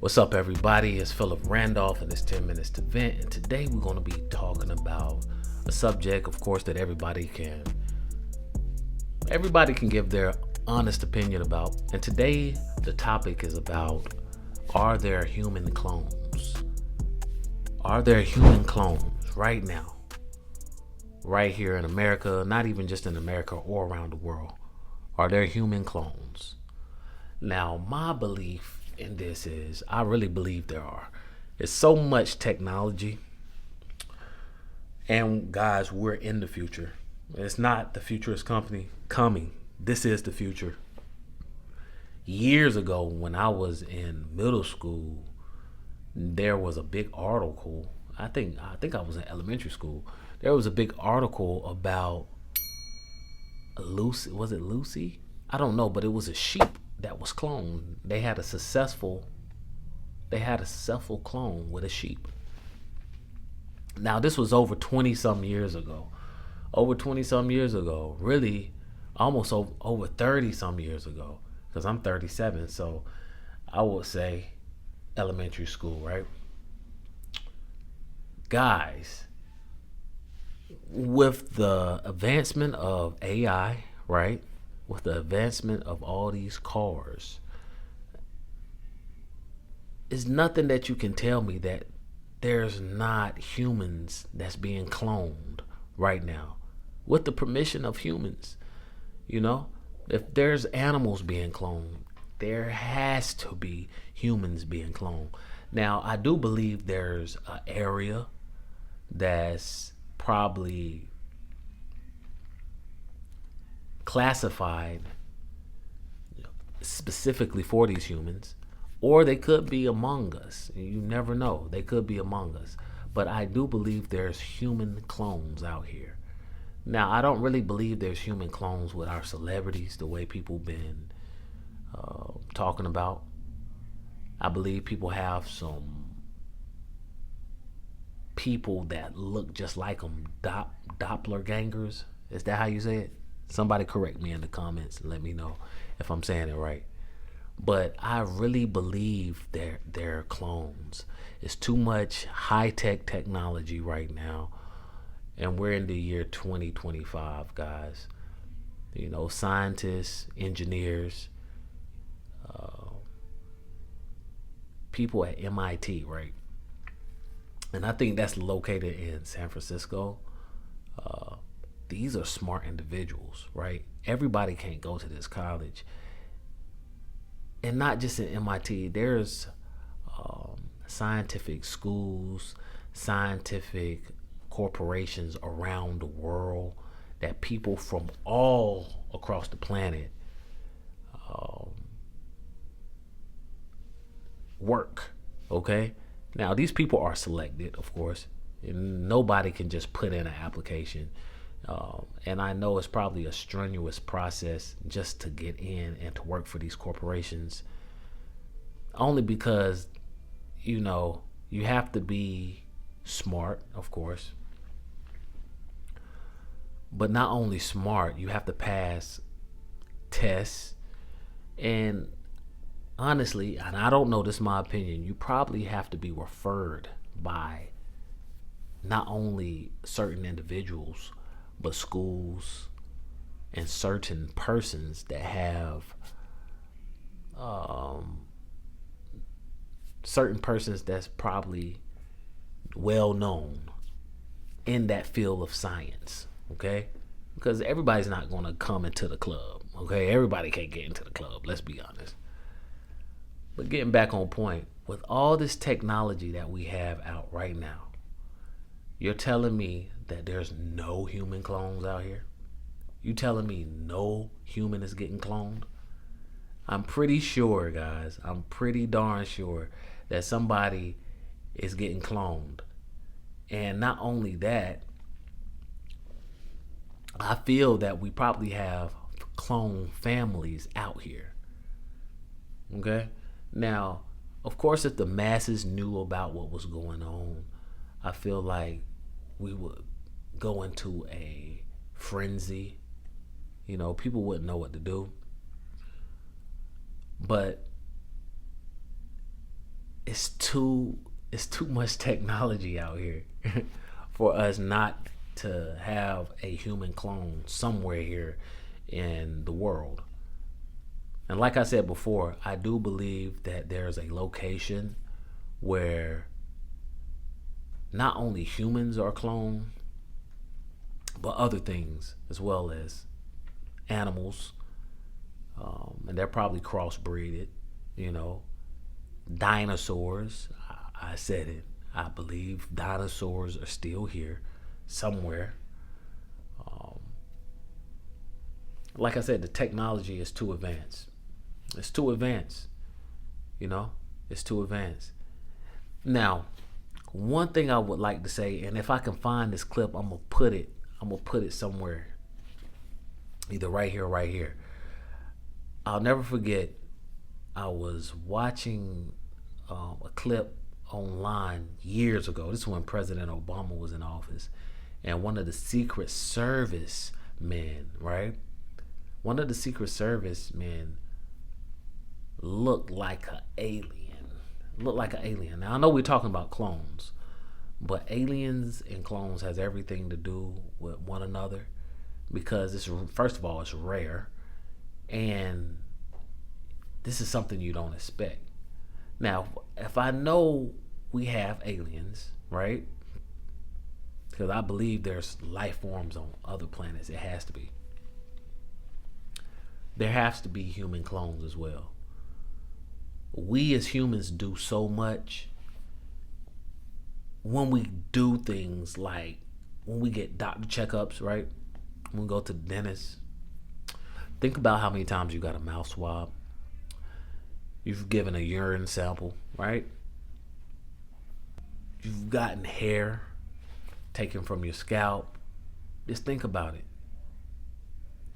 What's up, everybody? It's Philip Randolph, and it's 10 Minutes to Vent. And today we're going to be talking about a subject, of course, that everybody can give their honest opinion about. And today the topic is about: are there human clones? Are there human clones right now, right here in America? Not even just in America or around the world. Are there human clones? Now, my belief in this is I really believe there are. It's so much technology. And guys, we're in the future. It's not the futurist company coming. This is the future. Years ago, when I was in middle school, there was a big article. I think I was in elementary school. There was a big article about Lucy. Was it Lucy? I don't know, but it was a sheep that was cloned. They had a successful clone with a sheep. Now this was over 20 some years ago. Over 20 some years ago. Really almost over 30 some years ago, cuz I'm 37, so I would say elementary school, right? Guys, with the advancement of AI, right? With the advancement of all these cars, it's nothing that you can tell me that there's not humans that's being cloned right now with the permission of humans. You know, if there's animals being cloned, there has to be humans being cloned. Now, I do believe there's an area that's probably classified specifically for these humans, or they could be among us. You never know. They could be among us. But I do believe there's human clones out here. Now, I don't really believe there's human clones with our celebrities the way people been talking about. I believe people have some people that look just like them, doppelgangers. Is that how you say it? Somebody correct me in the comments and let me know if I'm saying it right. But I really believe they're clones. It's too much high tech technology right now, and we're in the year 2025, guys. You know, scientists, engineers, uh, people at MIT, right? And I think that's located in San Francisco. Uh, these are smart individuals, right? Everybody can't go to this college, and not just in MIT. There's scientific schools, scientific corporations around the world that people from all across the planet um, work. Okay, now these people are selected, of course. And nobody can just put in an application. And I know it's probably a strenuous process just to get in and to work for these corporations, only because, you have to be smart, of course, but not only smart, you have to pass tests. And honestly, and I don't know, this is my opinion, you probably have to be referred by not only certain individuals, but schools and certain persons that have um, certain persons that's probably well known in that field of science. Okay, because everybody's not going to come into the club. Okay, everybody can't get into the club, let's be honest. But getting back on point, with all this technology that we have out right now, you're telling me that there's no human clones out here? You telling me no human is getting cloned? I'm pretty sure, guys. I'm pretty darn sure that somebody is getting cloned. And not only that, I feel that we probably have clone families out here. Okay? Now, of course, if the masses knew about what was going on, I feel like we would go into a frenzy. People wouldn't know what to do. But it's too much technology out here for us not to have a human clone somewhere here in the world. And like I said before, I do believe that there's a location where not only humans are cloned, but other things as well, as animals, and they're probably crossbreeded, you know, dinosaurs. I said it. I believe dinosaurs are still here somewhere. Um, like I said, the technology is too advanced. It's too advanced. You know, it's too advanced. Now, one thing I would like to say, and if I can find this clip, I'm gonna put it. I'm gonna put it somewhere, either right here or right here. I'll never forget. I was watching a clip online years ago. This is when President Obama was in office, and one of the Secret Service men, right? One of the Secret Service men looked like an alien. Looked like an alien. Now I know we're talking about clones, but aliens and clones has everything to do with one another because it's, first of all, it's rare, and this is something you don't expect. Now, if I know we have aliens, right? Because I believe there's life forms on other planets. It has to be. There has to be human clones as well. We as humans do so much when we do things like when we get doctor checkups, right? When we go to the dentist. Think about how many times you got a mouth swab. You've given a urine sample, right? You've gotten hair taken from your scalp. Just think about it.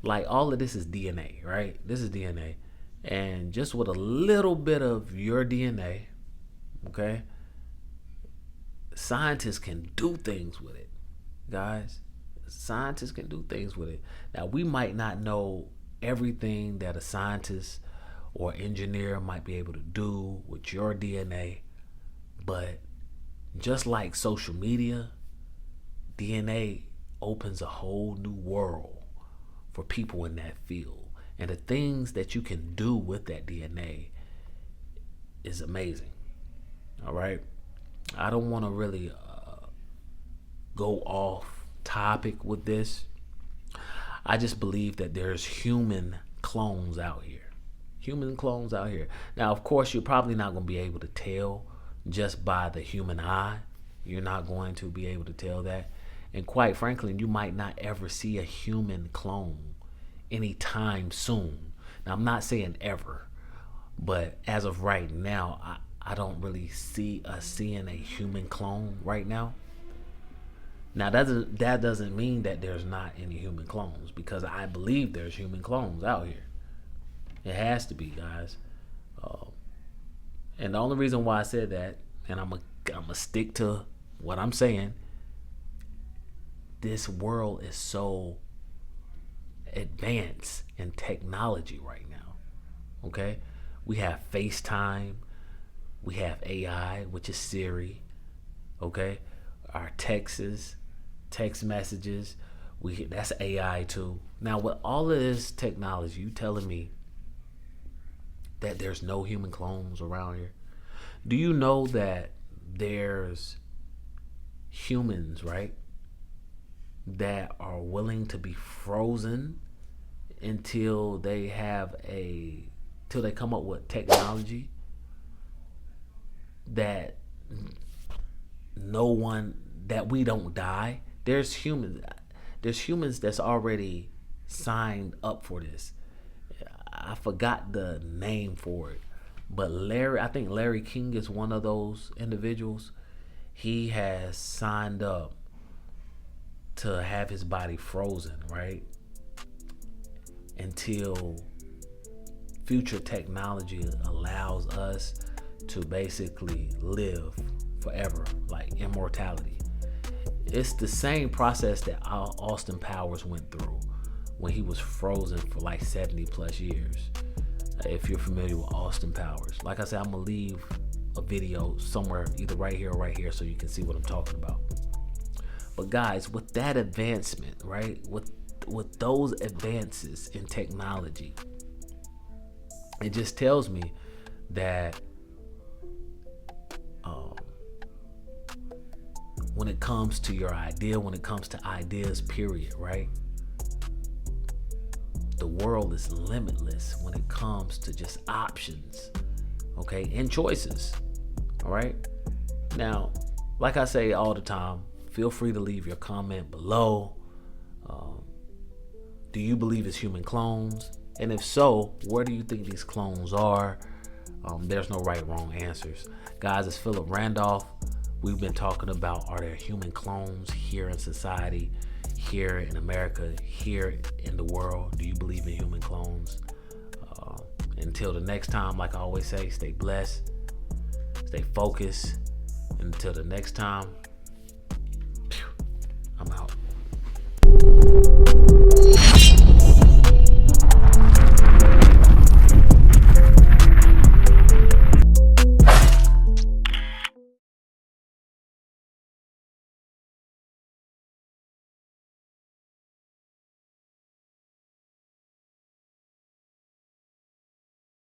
Like, all of this is DNA, right? This is DNA. And just with a little bit of your DNA, okay, scientists can do things with it, guys. Scientists can do things with it. Now, we might not know everything that a scientist or engineer might be able to do with your DNA, but just like social media, DNA opens a whole new world for people in that field. And the things that you can do with that DNA is amazing. All right. I don't want to really go off topic with this. I just believe that there's human clones out here. Human clones out here. Now, of course, you're probably not going to be able to tell just by the human eye. You're not going to be able to tell that. And quite frankly, you might not ever see a human clone anytime soon. Now, I'm not saying ever, but as of right now, I don't really see us seeing a human clone right now. Now, that doesn't mean that there's not any human clones, because I believe there's human clones out here. It has to be, guys. And the only reason why I said that, and I'm gonna stick to what I'm saying, this world is so advanced in technology right now. Okay? We have FaceTime, we have AI, which is Siri. Okay? Our text messages, that's AI too. Now, with all of this technology, you telling me that there's no human clones around here? Do you know that there's humans, right, that are willing to be frozen until they till they come up with technology that that we don't die? There's humans that's already signed up for this. I forgot the name for it, but I think Larry King is one of those individuals. He has signed up to have his body frozen, right, until future technology allows us to basically live forever, like immortality. It's the same process that Austin Powers went through when he was frozen for like 70 plus years. If you're familiar with Austin Powers, like I said, I'm gonna leave a video somewhere, either right here or right here, so you can see what I'm talking about. But guys, with that advancement, right, with those advances in technology, it just tells me that when it comes to your idea, when it comes to ideas, period, right? The world is limitless when it comes to just options, okay, and choices, all right? Now, like I say all the time, feel free to leave your comment below. Do you believe it's human clones? And if so, where do you think these clones are? There's no right, wrong answers. Guys, it's Philip Randolph. We've been talking about, are there human clones here in society, here in America, here in the world? Do you believe in human clones? Until the next time, like I always say, stay blessed, stay focused. Until the next time, I'm out.